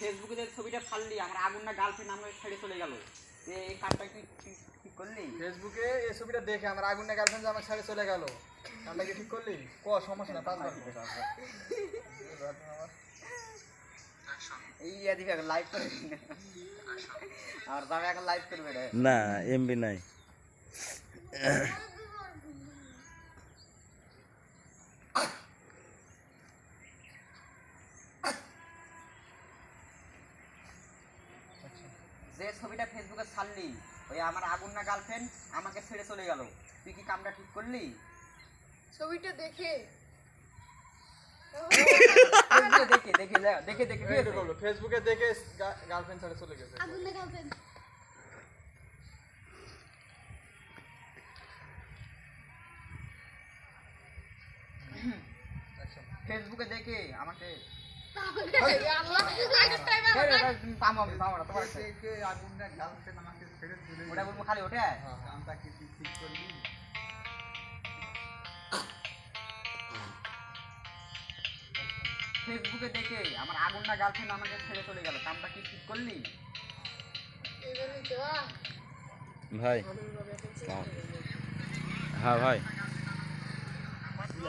ফেসবুকে যে ছবিটা ছাড়লি আমার আগুন না গার্লফ্রেন্ড আমার ছেড়ে চলে গেল, এই কাজটা কি ঠিক করলি? ফেসবুকে এই ছবিটা দেখে আমার আগুন না গার্লফ্রেন্ড আমার ছেড়ে চলে গেল, কামটা কি ঠিক করলি? সমস্যা না, 5 বার এই দিবে এখন লাইভ করে আর যাবে এখন লাইভ করবে রে। না এমবি নাই। যে ছবিটা ফেসবুকে ছাড়লি ওই আমার আগুন না গার্লফ্রেন্ড আমাকে ছেড়ে চলে গেল, তুই কি কামটা ঠিক করলি? ছবিটা দেখে দেখে দেখে দেখে দেখে ফেসবুকে দেখে গার্লফ্রেন্ড ছেড়ে চলে গেছে। আগুন না গার্লফ্রেন্ড ফেসবুকে দেখে আমাকে আল্লাহ আগের টাইম আগুন না গার্লফ্রেন্ড আমাকে ছেড়ে চলে ওটা বলবো খালি ওটা। কামটা কি ঠিক করলি? ফেসবুকে দেখে আমার আগুন না গার্লফ্রেন্ড আমাকে ছেড়ে চলে গেল, কামটা কি ঠিক করলি? ভাই হ্যাঁ ভাই